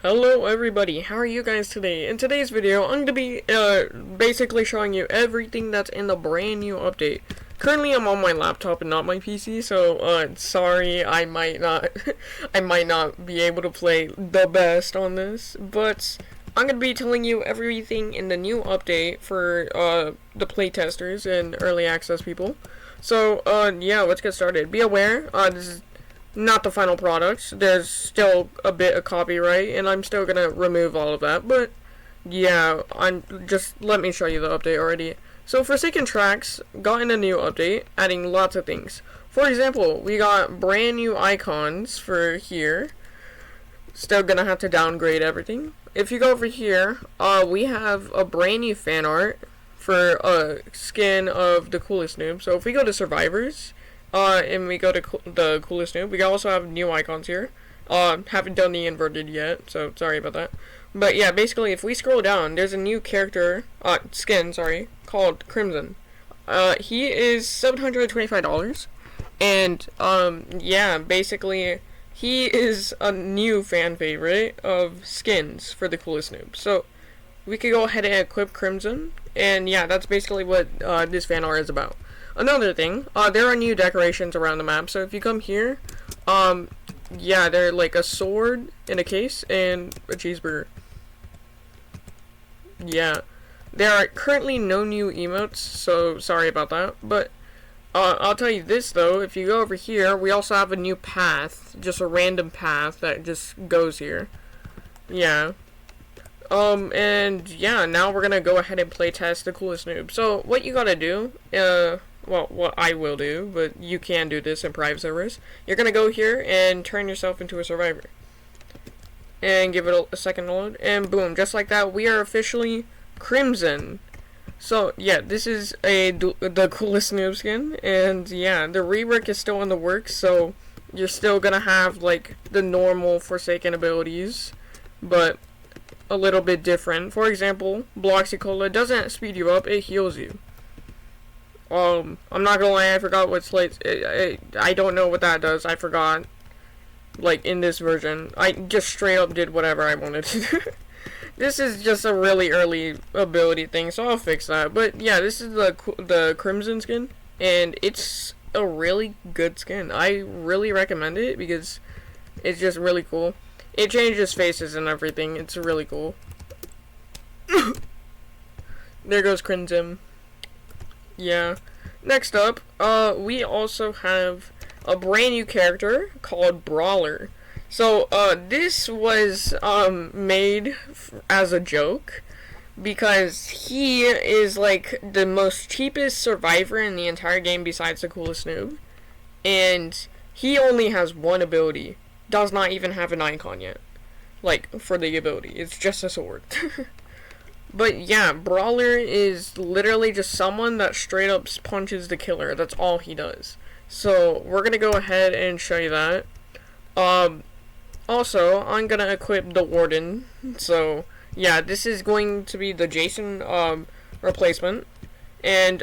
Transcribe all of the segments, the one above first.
Hello everybody, how are you guys today? In today's video, I'm going to be basically showing you everything that's in the brand new update. Currently I'm on my laptop and not my PC, so sorry, I might not I might not be able to play the best on this, but I'm going to be telling you everything in the new update for the playtesters and early access people. So yeah, let's get started. Be aware, this is not the final product. There's still a bit of copyright, and I'm still gonna remove all of that. But yeah, let me show you the update already. So Forsaken TRAX got in a new update, adding lots of things. For example, we got brand new icons for here. Still gonna have to downgrade everything. If you go over here, we have a brand new fan art for a skin of the ThecoolestNoob. So if we go to survivors, and we go to the ThecoolestNoob, we also have new icons here. Haven't done the inverted yet, so sorry about that. But yeah, basically, if we scroll down, there's a new character, skin, sorry, called Crimson. He is $725, and, yeah, basically, he is a new fan favorite of skins for the ThecoolestNoob. So, we could go ahead and equip Crimson, and yeah, that's basically what, this fan art is about. Another thing, there are new decorations around the map, so if you come here, yeah, they're like a sword in a case and a cheeseburger. Yeah, there are currently no new emotes, so sorry about that, but I'll tell you this though, if you go over here, we also have a new path, just a random path that just goes here. Yeah. And yeah, now we're gonna go ahead and play test the ThecoolestNoob. So, what you gotta do, well, what I will do, but you can do this in private servers. You're gonna go here and turn yourself into a survivor. And give it a second to load. And boom, just like that, we are officially Crimson. So, yeah, this is the ThecoolestNoob skin. And, yeah, the rework is still in the works, so you're still gonna have, like, the normal Forsaken abilities. But a little bit different. For example, Bloxy Cola doesn't speed you up, it heals you. I'm not gonna lie, I forgot what's like. I don't know what that does. I forgot. Like in this version, I just straight up did whatever I wanted to do. This is just a really early ability thing, so I'll fix that. But yeah, this is the Crimson skin, and it's a really good skin. I really recommend it because it's just really cool. It changes faces and everything. It's really cool. There goes Crimson. Yeah. Next up, we also have a brand new character called Brawler. So, this was, made as a joke because he is, like, the most cheapest survivor in the entire game besides the ThecoolestNoob. And he only has one ability. Does not even have an icon yet. Like, for the ability. It's just a sword. But yeah, Brawler is literally just someone that straight up punches the killer. That's all he does. So we're gonna go ahead and show you that. Also, I'm gonna equip the Warden. So yeah, this is going to be the Jason replacement. And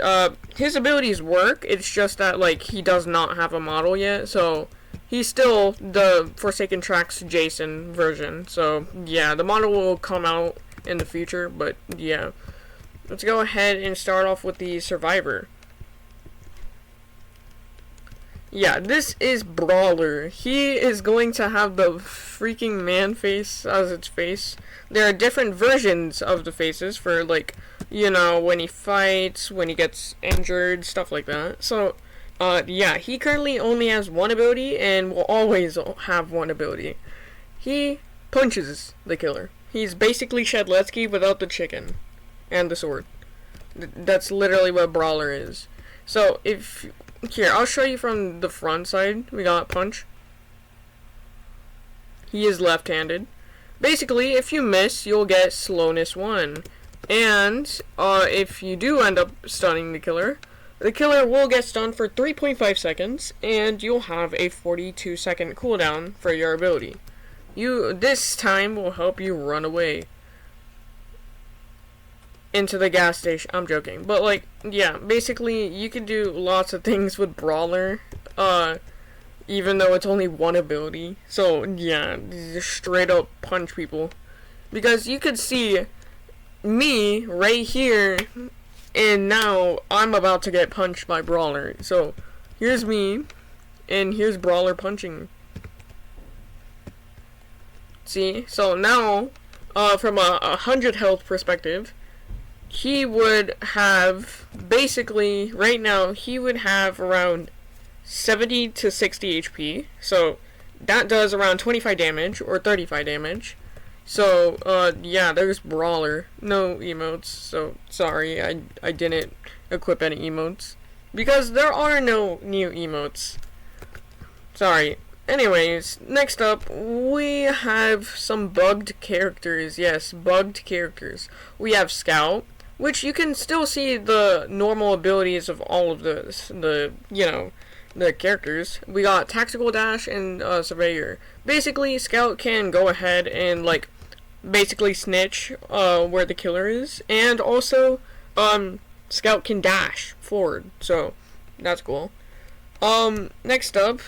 his abilities work. It's just that like he does not have a model yet. So he's still the Forsaken TRAX Jason version. So yeah, the model will come out in the future, but yeah. Let's go ahead and start off with the survivor. Yeah, this is Brawler. He is going to have the freaking man face as its face. There are different versions of the faces for, like, you know, when he fights, when he gets injured, stuff like that. So, yeah, he currently only has one ability and will always have one ability. He punches the killer. He's basically Shedletsky without the chicken and the sword. That's literally what Brawler is. So, here, I'll show you from the front side. We got Punch. He is left-handed. Basically, if you miss, you'll get Slowness 1. And, if you do end up stunning the killer will get stunned for 3.5 seconds, and you'll have a 42-second cooldown for your ability. This time will help you run away into the gas station. I'm joking, but like, yeah, basically you can do lots of things with Brawler. even though it's only one ability. So yeah, just straight up punch people. Because you could see me right here, and now I'm about to get punched by Brawler. So here's me, and here's Brawler punching. See? So now, from a 100 health perspective, he would have, basically, right now, he would have around 70 to 60 HP. So that does around 25 damage, or 35 damage. So, yeah, there's Brawler. No emotes, so sorry, I didn't equip any emotes. Because there are no new emotes. Sorry. Anyways, next up, we have some bugged characters. Yes, bugged characters. We have Scout, which you can still see the normal abilities of all of the characters. We got Tactical Dash and Surveyor. Basically, Scout can go ahead and, like, basically snitch where the killer is, and also Scout can dash forward, so that's cool. Next up,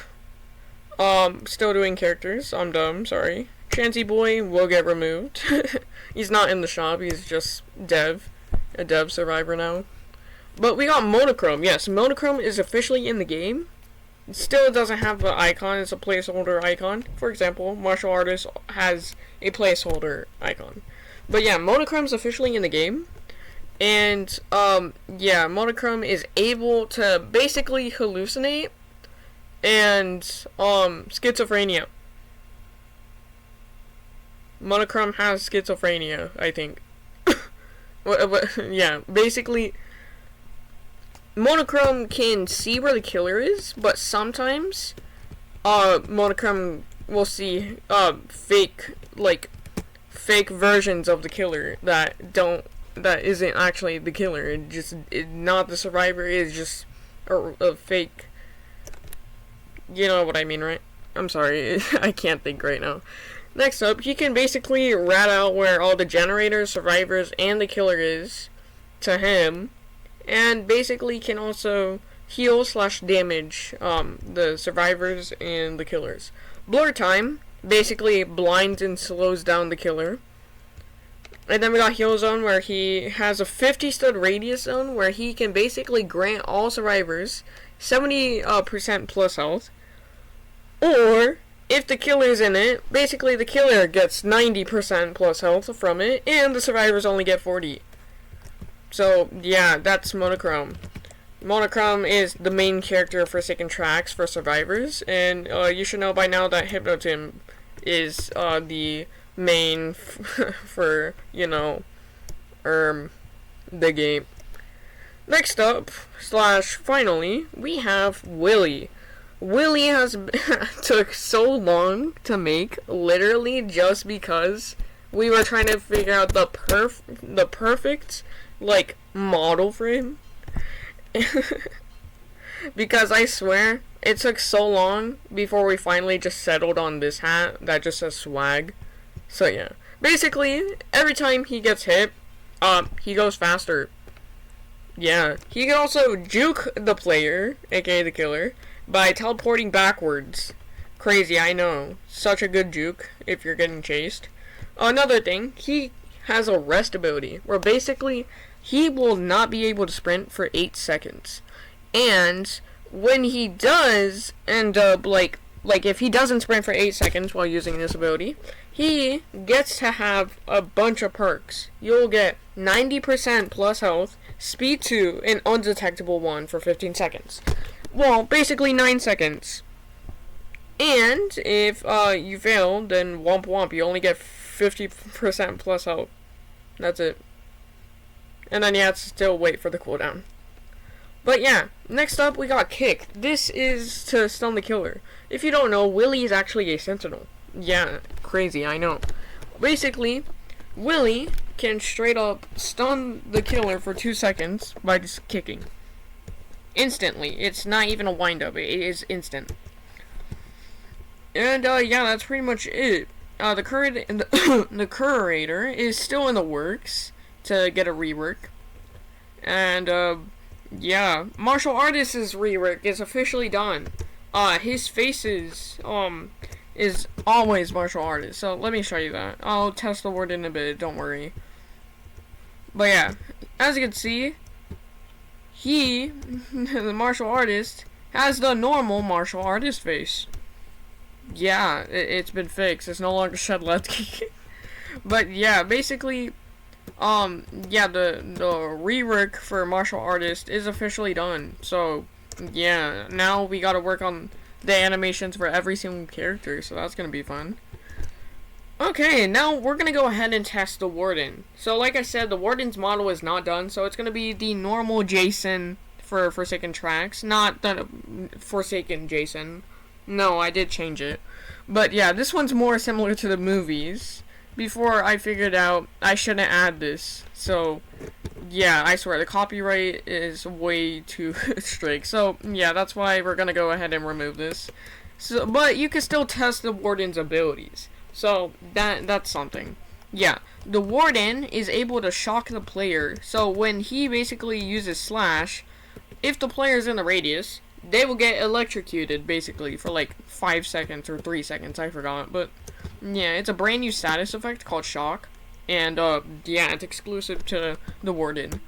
still doing characters. I'm dumb, sorry. Chansey Boy will get removed. He's not in the shop, he's just a dev survivor now. But we got Monochrome. Yes, Monochrome is officially in the game. It still doesn't have an icon, it's a placeholder icon. For example, Martial Artist has a placeholder icon. But yeah, Monochrome's officially in the game. And, yeah, Monochrome is able to basically hallucinate and, schizophrenia. Monochrome has schizophrenia, I think. Yeah, basically, Monochrome can see where the killer is, but sometimes, Monochrome will see, fake versions of the killer that isn't actually the killer. Not the survivor, is just a fake. You know what I mean, right? I'm sorry, I can't think right now. Next up, he can basically rat out where all the generators, survivors, and the killer is to him, and basically can also heal / damage the survivors and the killers. Blur Time basically blinds and slows down the killer. And then we got Heal Zone, where he has a 50 stud radius zone where he can basically grant all survivors 70% plus health. Or, if the killer's in it, basically the killer gets 90% plus health from it, and the survivors only get 40. So, yeah, that's Monochrome. Monochrome is the main character for Forsaken TRAX for survivors, and you should know by now that Hypnotim is the main for, the game. Next up, / finally, we have Willy. Willy has took so long to make, literally just because we were trying to figure out the perfect, model for him. Because I swear, it took so long before we finally just settled on this hat that just says swag. So yeah, basically, every time he gets hit, he goes faster. Yeah, he can also juke the player, aka the killer, by teleporting backwards. Crazy, I know. Such a good juke if you're getting chased. Another thing, he has a rest ability, where basically he will not be able to sprint for 8 seconds. And when he does end up, if he doesn't sprint for 8 seconds while using this ability, he gets to have a bunch of perks. You'll get 90% plus health, speed 2, and undetectable 1 for 15 seconds. Well, basically 9 seconds. And if you fail, then womp womp, you only get 50% plus health. That's it. And then you have to still wait for the cooldown. But yeah, next up we got Kick. This is to stun the killer. If you don't know, Willy is actually a sentinel. Yeah, crazy, I know. Basically, Willy can straight up stun the killer for 2 seconds by just kicking. Instantly. It's not even a wind up, it is instant. And yeah, that's pretty much it. The curator is still in the works to get a rework. And yeah, Martial Artist's rework is officially done. his face is always martial artist. So let me show you that. I'll test the word in a bit, don't worry. But yeah, as you can see, he, the martial artist, has the normal martial artist face. Yeah, it's been fixed. It's no longer Shedletki. But yeah, basically, yeah, the rework for martial artist is officially done. So yeah, now we gotta work on the animations for every single character. So that's gonna be fun. Okay, now we're gonna go ahead and test the Warden. So like I said, the Warden's model is not done, so it's gonna be the normal Jason for Forsaken TRAX, not the Forsaken Jason. No, I did change it. But yeah, this one's more similar to the movies. Before I figured out I shouldn't add this. So yeah, I swear the copyright is way too strict. So yeah, that's why we're gonna go ahead and remove this. So, but you can still test the Warden's abilities. So that's something. Yeah, the Warden is able to shock the player. So when he basically uses slash, if the player's in the radius, they will get electrocuted basically for like 5 seconds or 3 seconds, I forgot. But yeah, it's a brand new status effect called shock. And yeah, it's exclusive to the Warden.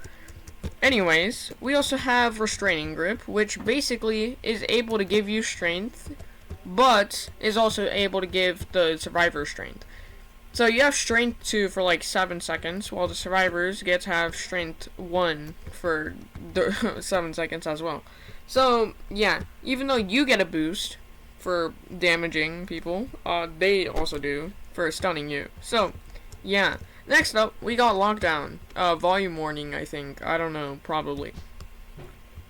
Anyways, we also have restraining grip, which basically is able to give you strength, but is also able to give the survivor strength. So you have strength 2 for like 7 seconds, while the survivors get to have strength 1 for the 7 seconds as well. So yeah, even though you get a boost for damaging people, they also do for stunning you. So yeah, next up we got lockdown, volume warning, I think. I don't know, probably.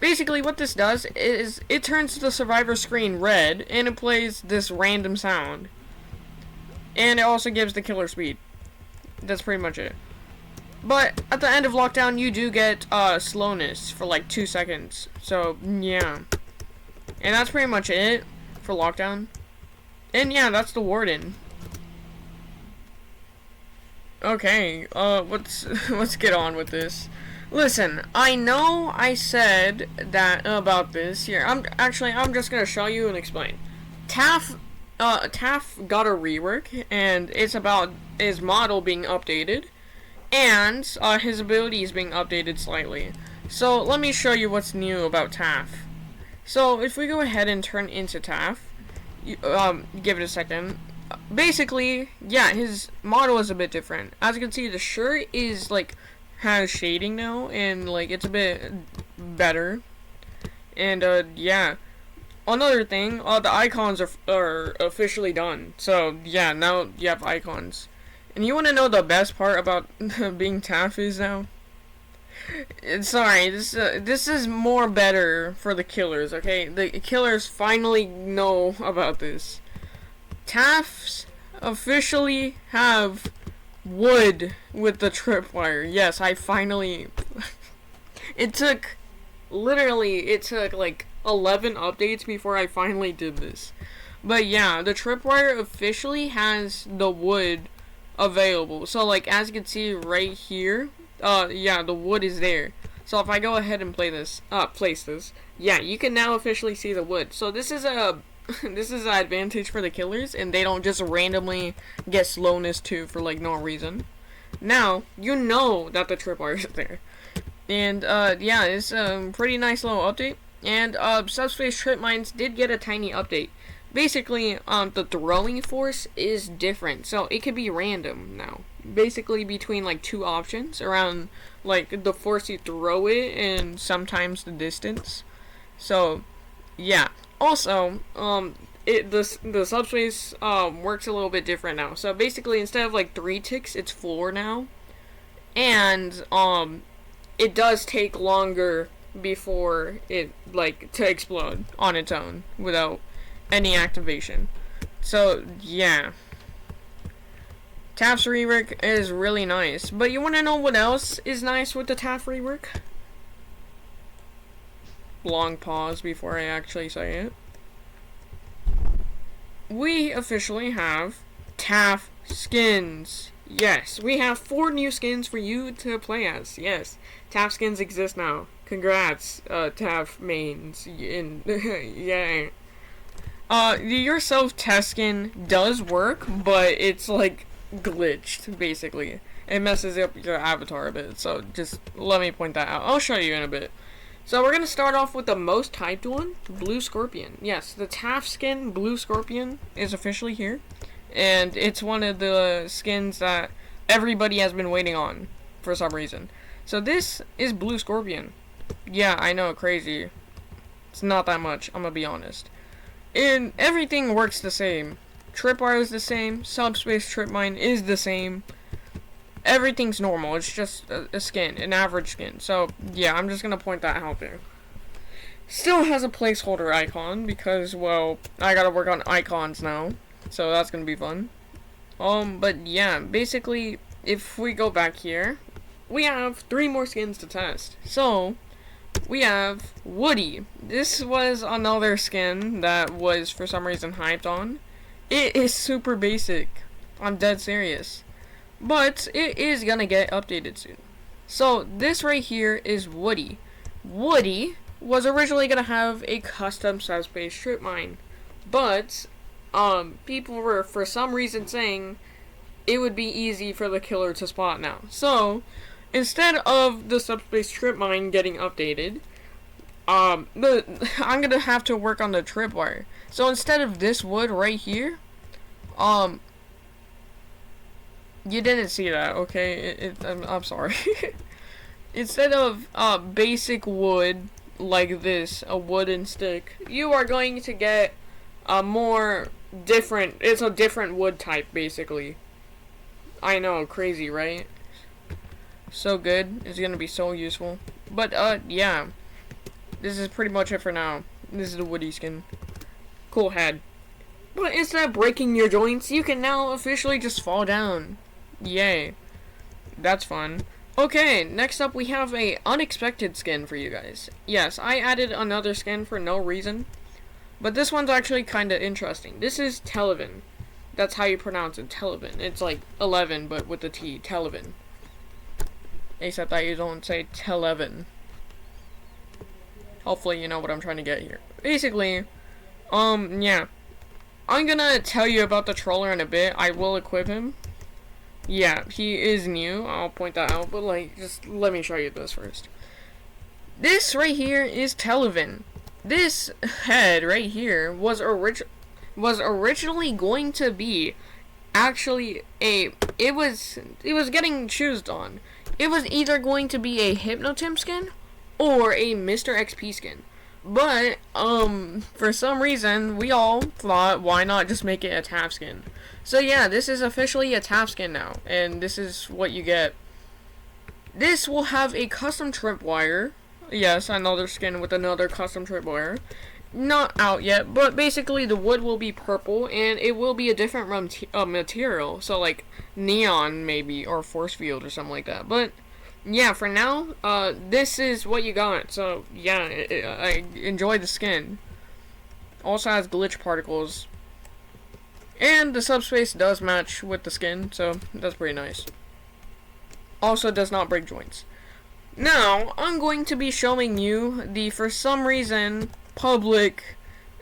Basically, what this does is it turns the survivor screen red, and it plays this random sound. And it also gives the killer speed. That's pretty much it. But at the end of lockdown, you do get slowness for like 2 seconds. So, yeah. And that's pretty much it for lockdown. And yeah, that's the Warden. Okay, let's get on with this. Listen, I know I said that about this here. I'm just gonna show you and explain. Taph got a rework, and it's about his model being updated, and his abilities being updated slightly. So let me show you what's new about Taph. So if we go ahead and turn into Taph, give it a second. Basically, yeah, his model is a bit different. As you can see, the shirt is like has shading now, and like it's a bit better. And yeah, another thing, the icons are officially done. So yeah, now you have icons. And you want to know the best part about being Taph is now? Sorry, this is more better for the killers. Okay, the killers finally know about this. Taphs officially have wood with the tripwire. Yes, I finally it took like 11 updates before I finally did this. But yeah, the tripwire officially has the wood available. So like as you can see right here, yeah, the wood is there. So if I go ahead and place this, yeah, you can now officially see the wood. So this is a this is an advantage for the killers, and they don't just randomly get slowness 2 for like no reason. Now you know that the tripwire is there, and yeah, it's a pretty nice little update. And subspace trip mines did get a tiny update. Basically, the throwing force is different, so it could be random now. Basically, between like 2 options around like the force you throw it and sometimes the distance. So yeah. Also, the subspace works a little bit different now. So basically, instead of like 3 ticks, it's 4 now, and it does take longer before it like to explode on its own without any activation. So yeah, Taph's rework is really nice. But you want to know what else is nice with the Taph rework? Long pause before I actually say it. We officially have Taph skins. Yes, we have 4 new skins for you to play as. Yes, Taph skins exist now. Congrats, Taph mains. Yay. The yourself test skin does work, but it's like glitched, basically. It messes up your avatar a bit, so just let me point that out. I'll show you in a bit. So we're gonna start off with the most typed one, Blue Scorpion. Yes, the Taph skin Blue Scorpion is officially here, and it's one of the skins that everybody has been waiting on for some reason. So this is Blue Scorpion. Yeah, I know, crazy. It's not that much, I'm gonna be honest. And everything works the same. Tripwire is the same, subspace trip mine is the same. Everything's normal, it's just a skin, an average skin. So, yeah, I'm just gonna point that out there. Still has a placeholder icon, because, well, I gotta work on icons now. So that's gonna be fun. But yeah, basically, if we go back here, we have 3 more skins to test. So, we have Woody. This was another skin that was, for some reason, hyped on. It is super basic. I'm dead serious. But it is gonna get updated soon. So this right here is Woody. Woody was originally gonna have a custom subspace strip mine, but people were for some reason saying it would be easy for the killer to spot now. So instead of the subspace strip mine getting updated, I'm gonna have to work on the tripwire. So instead of this wood right here, you didn't see that, okay? I'm sorry. Instead of basic wood like this, a wooden stick, you are going to get a more different. It's a different wood type, basically. I know, crazy, right? So good. It's gonna be so useful. But yeah, this is pretty much it for now. This is the Woody skin. Cool head. But instead of breaking your joints, you can now officially just fall down. Yay. That's fun. Okay, next up we have a unexpected skin for you guys. Yes, I added another skin for no reason, but this one's actually kinda interesting. This is Televin. That's how you pronounce it, Televin. It's like 11, but with the T, Televin. Except that you don't say Televin. Hopefully you know what I'm trying to get here. Basically, yeah. I'm gonna tell you about the troller in a bit. I will equip him. Yeah, he is new. I'll point that out, but like, just let me show you this first. This right here is Televin. This head right here was originally going to be actually it was getting choosed on. It was either going to be a Hypnotim skin or a Mr. XP skin. But for some reason we all thought, why not just make it a Taph skin? So yeah, this is officially a Taph skin now, and this is what you get. This will have a custom tripwire. Yes, another skin with another custom tripwire. Not out yet, but basically the wood will be purple, and it will be a different material. So like neon maybe, or force field or something like that. But yeah, for now, this is what you got. So yeah, I enjoy the skin. Also has glitch particles. And the subspace does match with the skin, so that's pretty nice. Also does not break joints. Now, I'm going to be showing you the, for some reason, public,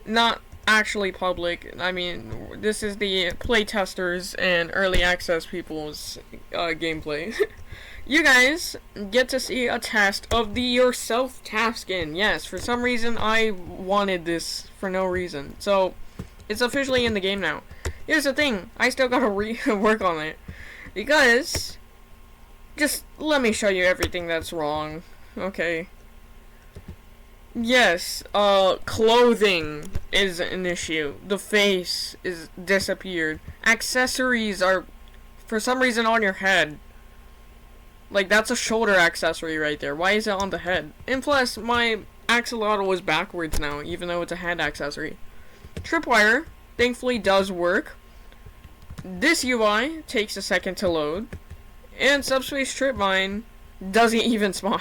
not actually public, I mean, this is the playtesters and early access people's gameplay. You guys get to see a test of the yourself Taph skin. Yes, for some reason I wanted this for no reason. So, it's officially in the game now. Here's the thing, I still gotta work on it. Because, just let me show you everything that's wrong. Okay. Yes, clothing is an issue. The face is disappeared. Accessories are, for some reason, on your head. Like, that's a shoulder accessory right there. Why is it on the head? And plus, my axolotl was backwards now, even though it's a head accessory. Tripwire, thankfully, does work. This UI takes a second to load. And Subspace Trip Mine doesn't even spawn.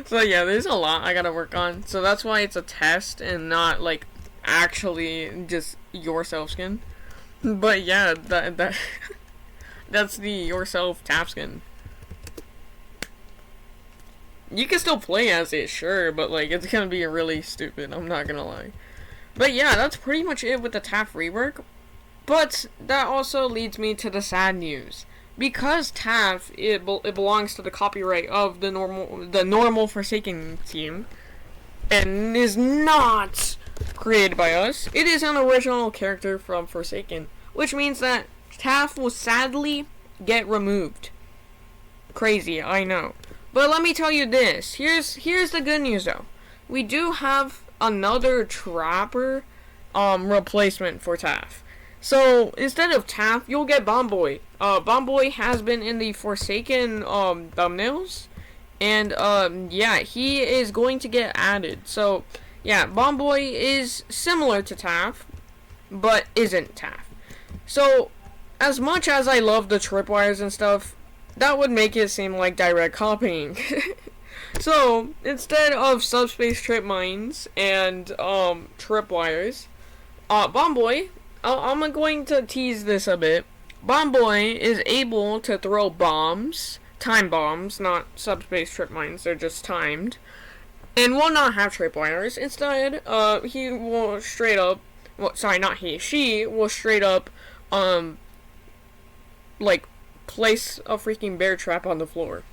So yeah, there's a lot I gotta work on. So that's why it's a test and not, like, actually just yourself skin. But yeah, that's the yourself Taph skin. You can still play as it, sure, but like, it's gonna be really stupid, I'm not gonna lie. But yeah, that's pretty much it with the Taph rework. But that also leads me to the sad news. Because Taph, it belongs to the copyright of the normal Forsaken team, and is not created by us. It is an original character from Forsaken, which means that Taph will sadly get removed. Crazy, I know. But let me tell you this. Here's the good news though. We do have another Trapper replacement for Taph. So instead of Taph, you'll get Bomboy. Bomboy has been in the Forsaken thumbnails, and yeah, he is going to get added. So yeah, Bomboy is similar to Taph, but isn't Taph. So as much as I love the tripwires and stuff, that would make it seem like direct copying. So instead of subspace trip mines and tripwires, Bomboy, I'm going to tease this a bit. Bomboy is able to throw bombs, time bombs, not subspace trip mines, they're just timed, and will not have tripwires. Instead, he will straight up, well, sorry, not he, she will straight up, like, place a freaking bear trap on the floor.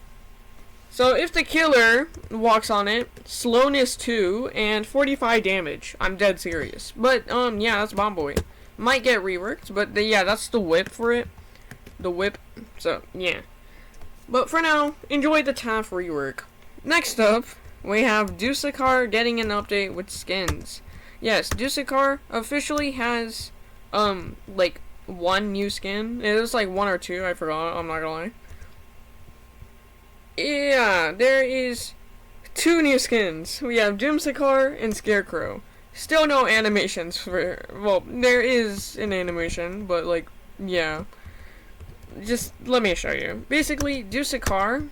So if the killer walks on it, slowness 2 and 45 damage. I'm dead serious. But yeah, that's Bomboy. Might get reworked, but yeah, that's the whip for it. The whip. So yeah. But for now, enjoy the Taph rework. Next up, we have Dusekkar getting an update with skins. Yes, Dusekkar officially has like one new skin. It was like 1 or 2, I forgot, I'm not gonna lie. Yeah, there is 2 new skins. We have Dusekkar and Scarecrow. Still no animations for, well, there is an animation, but like, yeah. Just let me show you. Basically, Dusekkar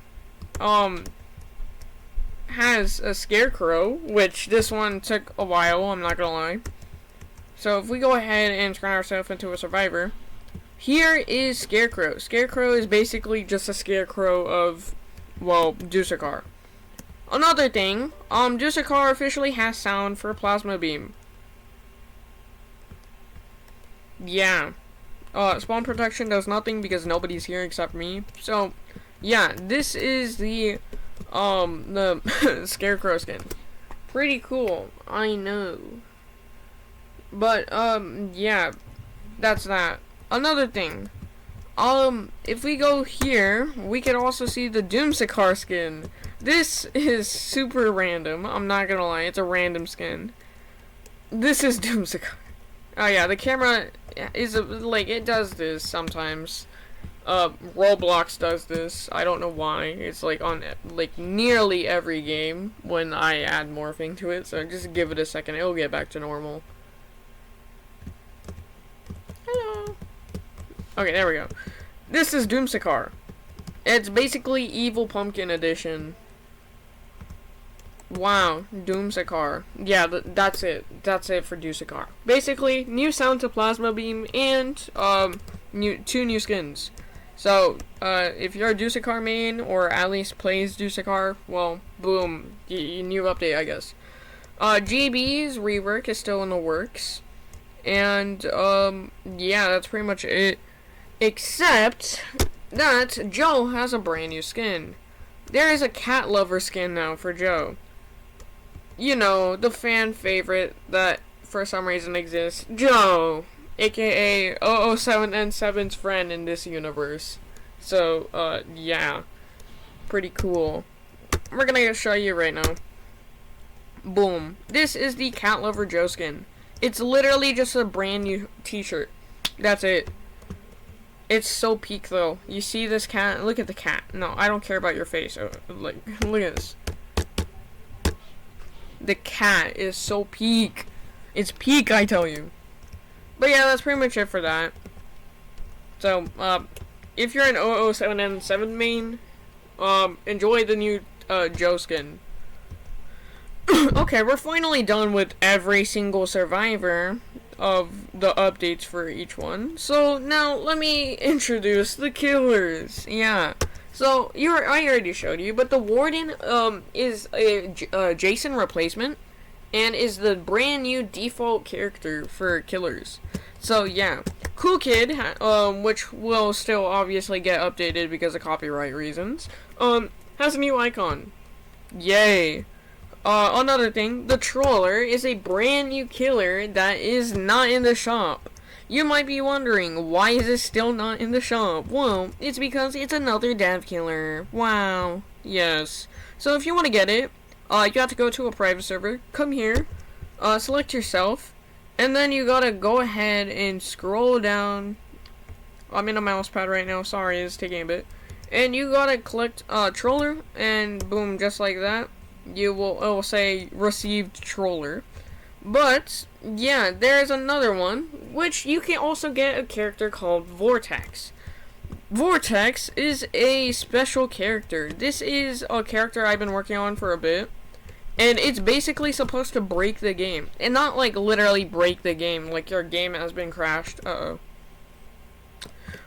has a Scarecrow, which this one took a while, I'm not gonna lie. So if we go ahead and turn ourselves into a survivor, here is Scarecrow. Scarecrow is basically just a Scarecrow of, well, Dusekkar. Another thing, Dusekkar officially has sound for Plasma Beam. Yeah. Spawn protection does nothing because nobody's here except me. So, yeah, this is the Scarecrow skin. Pretty cool, I know. But, yeah, that's that. Another thing, if we go here, we can also see the Dusekkar skin. This is super random, I'm not gonna lie, it's a random skin. This is Dusekkar. Oh yeah, the camera is, like, it does this sometimes. Roblox does this, I don't know why. It's, like, on, like, nearly every game when I add morphing to it, so just give it a second, it'll get back to normal. Hello. Okay, there we go. This is Dusekkar. It's basically Evil Pumpkin Edition. Wow, Dusekkar. Yeah, that's it. That's it for Dusekkar. Basically, new sound to Plasma Beam and 2 new skins. So, if you're a Dusekkar main or at least plays Dusekkar, well, boom, new update, I guess. GB's rework is still in the works, and yeah, that's pretty much it. Except that Joe has a brand new skin. There is a cat lover skin now for Joe. You know, the fan favorite that for some reason exists. Joe, aka 007N7's friend in this universe. So, yeah. Pretty cool. We're gonna show you right now. Boom. This is the cat lover Joe skin. It's literally just a brand new t-shirt. That's it. It's so peak though. You see this cat? Look at the cat. No, I don't care about your face. Like, look at this. The cat is so peak. It's peak, I tell you. But yeah, that's pretty much it for that. So, if you're an 007N7 main, enjoy the new Joe skin. Okay, we're finally done with every single survivor of the updates for each one. So now let me introduce the killers. Yeah. So I already showed you, but the Warden is a Jason replacement, and is the brand new default character for killers. So yeah, Cool Kid, which will still obviously get updated because of copyright reasons, has a new icon. Yay. Another thing, the Troller is a brand new killer that is not in the shop. You might be wondering, why is it still not in the shop? Well, it's because it's another dev killer. Wow. Yes. So if you want to get it, you have to go to a private server, come here, select yourself, and then you gotta go ahead and scroll down. I'm in a mouse pad right now, sorry, it's taking a bit. And you gotta click Troller, and boom, just like that, it will say received Troller. But yeah, there's another one, which you can also get a character called Vortex. Vortex is a special character. This is a character I've been working on for a bit, and it's basically supposed to break the game. And not like literally break the game, like your game has been crashed.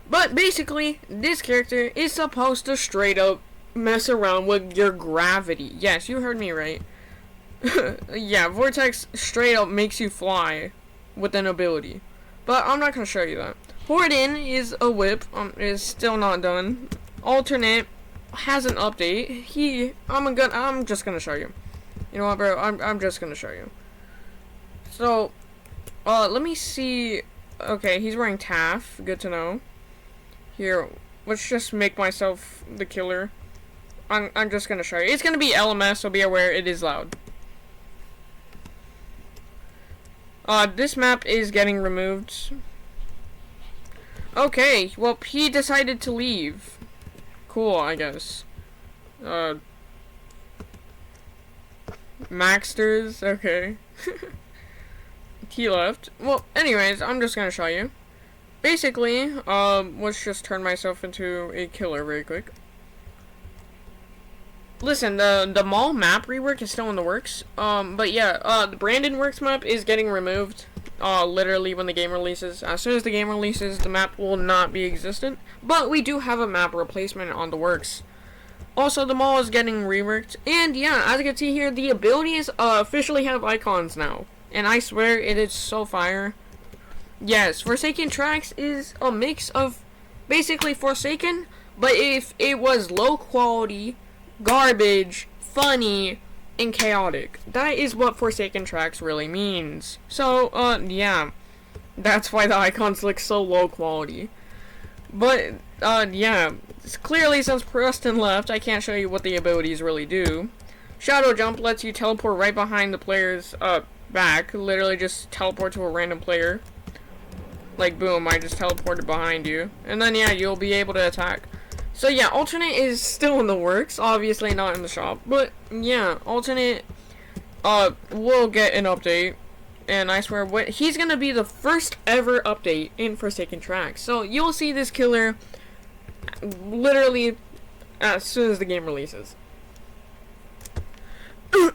But basically, this character is supposed to straight up mess around with your gravity. Yes, you heard me right. Yeah, Vortex straight up makes you fly with an ability. But I'm not gonna show you that. Warden is a whip, is still not done. Alternate has an update. I'm just gonna show you. You know what, bro? I'm just gonna show you. So, let me see. Okay, he's wearing Taph. Good to know. Here, let's just make myself the killer. I'm just gonna show you. It's gonna be LMS, so be aware it is loud. This map is getting removed. Okay, well, he decided to leave. Cool, I guess. Maxters, okay. He left. Well, anyways, I'm just gonna show you. Basically, let's just turn myself into a killer very quick. Listen, the mall map rework is still in the works. But yeah, the Brandon Works map is getting removed. Literally when the game releases. As soon as the game releases, the map will not be existent. But we do have a map replacement on the works. Also, the mall is getting reworked. And yeah, as you can see here, the abilities officially have icons now. And I swear it is so fire. Yes, Forsaken TRAX is a mix of basically Forsaken, but if it was low quality, garbage, funny, and chaotic. That is what Forsaken TRAX really means. So, yeah. That's why the icons look so low quality. But, yeah. Clearly, since Preston left, I can't show you what the abilities really do. Shadow Jump lets you teleport right behind the player's, back. Literally just teleport to a random player. Like, boom, I just teleported behind you. And then, yeah, you'll be able to attack. So yeah, Alternate is still in the works, obviously not in the shop, but yeah, Alternate will get an update, and I swear he's gonna be the first ever update in Forsaken TRAX. So you'll see this killer literally as soon as the game releases.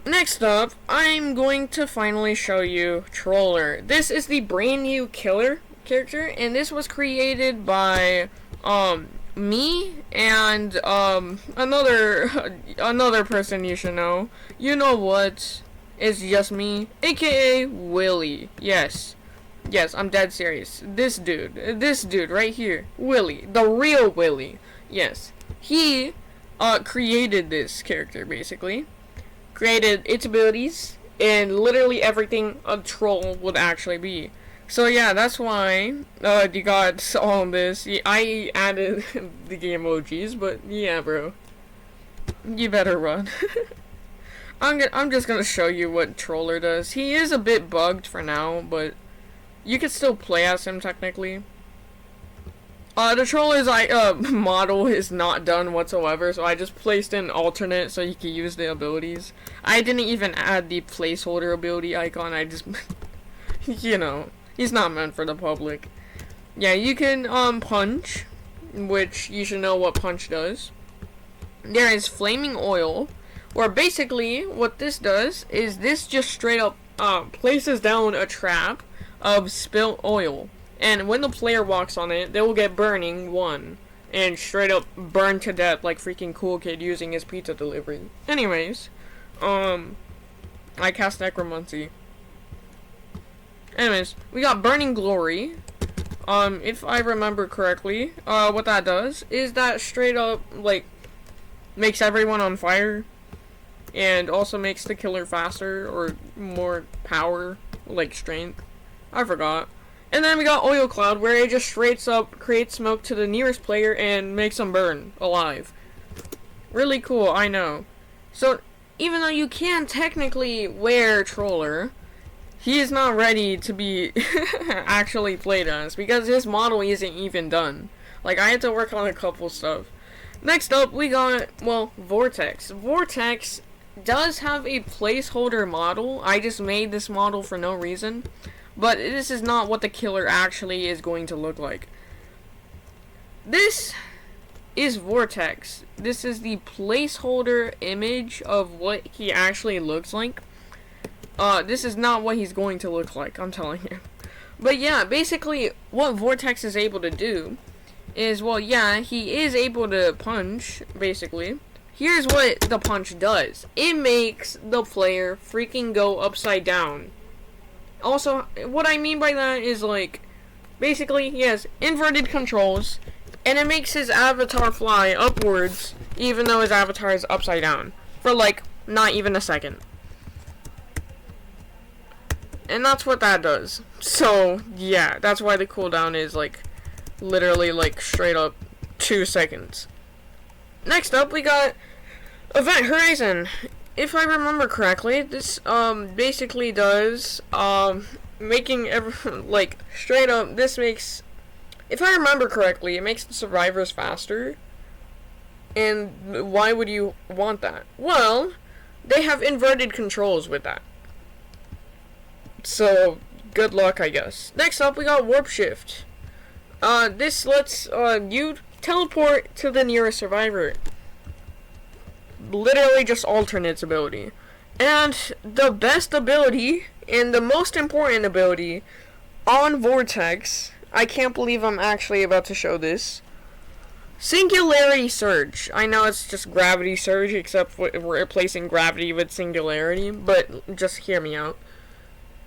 Next up, I'm going to finally show you Troller. This is the brand new killer character, and this was created by me and another person you should know. You know what? It's just me, aka Willie. Yes, I'm dead serious. This dude right here, Willie, the real Willie. Yes, he created this character, basically created its abilities and literally everything a troll would actually be. So yeah, that's why you got all this. I added the emojis, but yeah, bro, you better run. I'm just gonna show you what Troller does. He is a bit bugged for now, but you can still play as him technically. The Troller's model is not done whatsoever, so I just placed in Alternate so you can use the abilities. I didn't even add the placeholder ability icon. I just, you know. He's not meant for the public. Yeah, you can, punch, which you should know what punch does. There is flaming oil, where basically what this does is this just straight up, places down a trap of spilt oil. And when the player walks on it, they will get burning 1. And straight up burn to death like freaking Cool Kid using his pizza delivery. Anyways, I cast Necromancy. Anyways, we got Burning Glory. If I remember correctly, what that does is that straight up, like, makes everyone on fire. And also makes the killer faster, or more power, like strength. I forgot. And then we got Oil Cloud, where it just straight up creates smoke to the nearest player and makes them burn alive. Really cool, I know. So, even though you can technically wear Troller, he is not ready to be actually played as, because his model isn't even done. Like, I had to work on a couple stuff. Next up, we got, well, Vortex. Vortex does have a placeholder model. I just made this model for no reason. But this is not what the killer actually is going to look like. This is Vortex. This is the placeholder image of what he actually looks like. This is not what he's going to look like, I'm telling you. But yeah, basically, what Vortex is able to do is, well, yeah, he is able to punch, basically. Here's what the punch does. It makes the player freaking go upside down. Also, what I mean by that is, like, basically, he has inverted controls, and it makes his avatar fly upwards, even though his avatar is upside down. For, like, not even a second. And that's what that does. So, yeah, that's why the cooldown is, like, literally, like, straight up 2 seconds. Next up, we got Event Horizon. If I remember correctly, this basically does making like straight up. This makes, if I remember correctly, it makes the survivors faster. And why would you want that? Well, they have inverted controls with that. So good luck, I guess. Next up, we got Warp Shift. This lets you teleport to the nearest survivor. Literally just alternates ability. And the best ability, and the most important ability on Vortex, I can't believe I'm actually about to show this. Singularity Surge. I know it's just Gravity Surge, except we're replacing Gravity with Singularity, but just hear me out.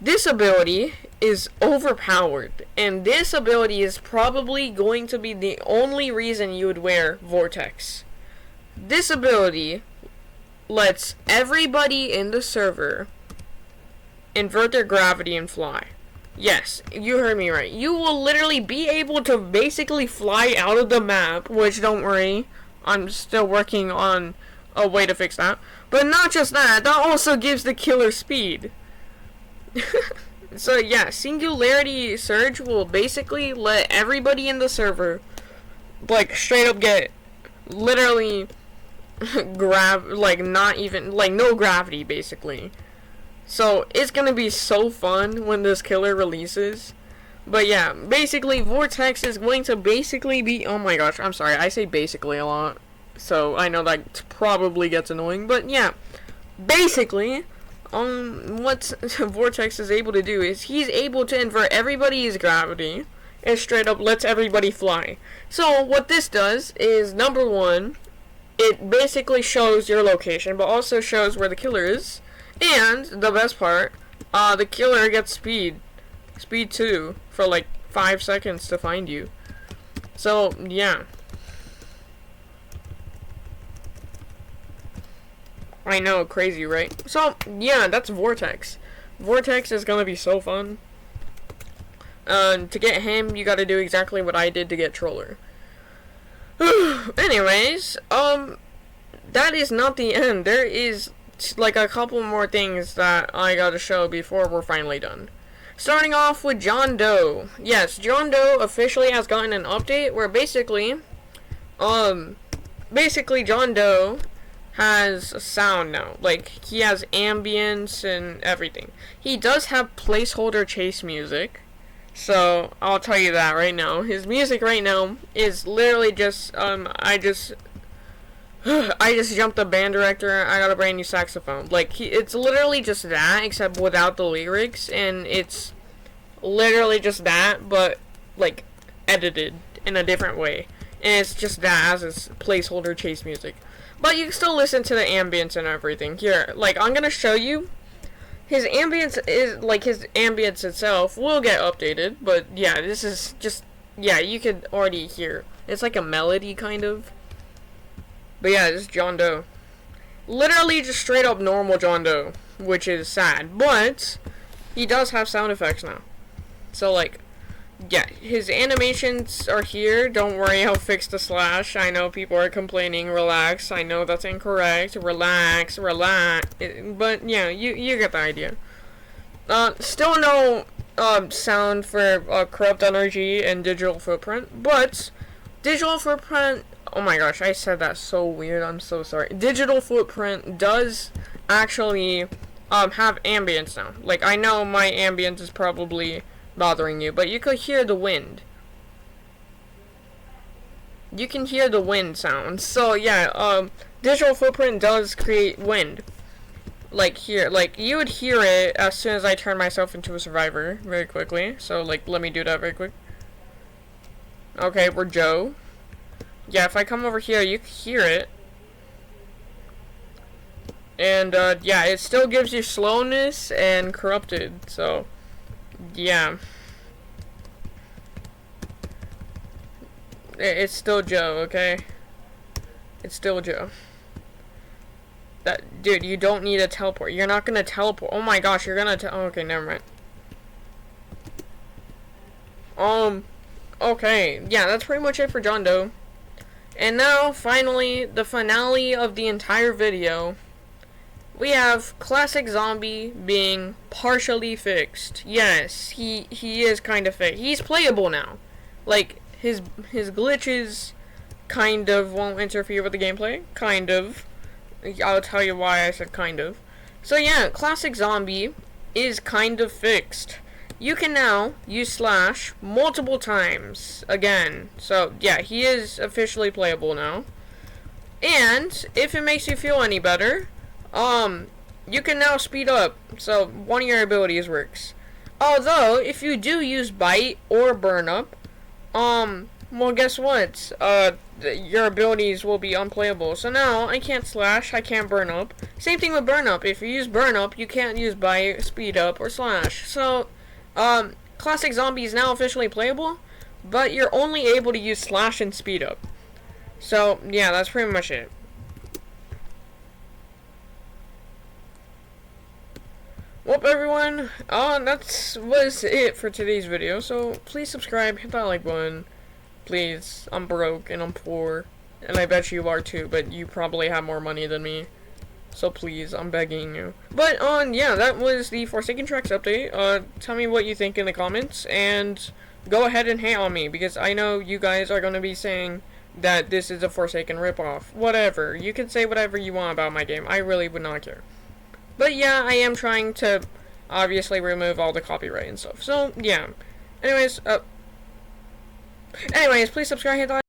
This ability is overpowered, and this ability is probably going to be the only reason you would wear Vortex. This ability lets everybody in the server invert their gravity and fly. Yes, you heard me right. You will literally be able to basically fly out of the map, which, don't worry, I'm still working on a way to fix that. But not just that, that also gives the killer speed. So yeah, Singularity Surge will basically let everybody in the server, like, straight up get literally not even, like, no gravity, basically. So it's gonna be so fun when this killer releases. But yeah, basically Vortex is going to basically be, oh my gosh, I'm sorry, I say basically a lot, so I know that probably gets annoying, but yeah, basically what Vortex is able to do is he's able to invert everybody's gravity and straight up lets everybody fly. So what this does is, number one, it basically shows your location, but also shows where the killer is. And the best part, the killer gets speed 2 for like 5 seconds to find you. So yeah, I know, crazy, right? So yeah, that's Vortex. Vortex is gonna be so fun. To get him, you gotta do exactly what I did to get Troller. Anyways, that is not the end. There is like a couple more things that I gotta show before we're finally done. Starting off with John Doe. Yes, John Doe officially has gotten an update where basically John Doe has a sound now. Like, he has ambience and everything. He does have placeholder chase music. So, I'll tell you that right now. His music right now is literally just, I just jumped the band director, I got a brand new saxophone. Like, it's literally just that, except without the lyrics, and it's literally just that, but, like, edited in a different way. And it's just that as his placeholder chase music. But you can still listen to the ambience and everything. Here, like, I'm gonna show you his ambience is, like, his ambience itself will get updated, but yeah, this is just, yeah, you could already hear. It's like a melody, kind of. But yeah, this is John Doe. Literally just straight up normal John Doe, which is sad, but he does have sound effects now. So, like, yeah, his animations are here. Don't worry, I'll fix the slash. I know people are complaining. Relax. I know that's incorrect. Relax, relax. But yeah, you get the idea. Still no sound for corrupt energy and digital footprint, but digital footprint. Oh my gosh, I said that so weird. I'm so sorry. Digital footprint does actually have ambience now. Like, I know my ambience is probably bothering you, but you could hear the wind. You can hear the wind sound. So yeah, digital footprint does create wind. Like here, like you would hear it as soon as I turn myself into a survivor very quickly. So like, let me do that very quick. Okay, we're Joe. Yeah, if I come over here, you can hear it. And yeah, it still gives you slowness and corrupted. So yeah, it's still Joe, okay? It's still Joe. That dude, you don't need a teleport. You're not gonna teleport. Oh my gosh, you're gonna okay, never mind. Okay, yeah, that's pretty much it for John Doe. And now, finally, the finale of the entire video. We have Classic Zombie being partially fixed. Yes, he is kind of fixed. He's playable now. Like, his glitches kind of won't interfere with the gameplay. Kind of. I'll tell you why I said kind of. So yeah, Classic Zombie is kind of fixed. You can now use slash multiple times again. So yeah, he is officially playable now. And if it makes you feel any better, you can now speed up, so one of your abilities works. Although, if you do use bite or burn up, well, guess what? Your abilities will be unplayable. So now, I can't slash, I can't burn up. Same thing with burn up. If you use burn up, you can't use bite, speed up, or slash. So, Classic Zombie is now officially playable, but you're only able to use slash and speed up. So, yeah, that's pretty much it. Well, everyone, that was it for today's video, so please subscribe, hit that like button, please. I'm broke, and I'm poor, and I bet you are too, but you probably have more money than me, so please, I'm begging you. But, yeah, that was the Forsaken TRAX update. Tell me what you think in the comments, and go ahead and hate on me, because I know you guys are gonna be saying that this is a Forsaken ripoff. Whatever, you can say whatever you want about my game, I really would not care. But yeah, I am trying to obviously remove all the copyright and stuff. So yeah. Anyways, please subscribe, hit the like.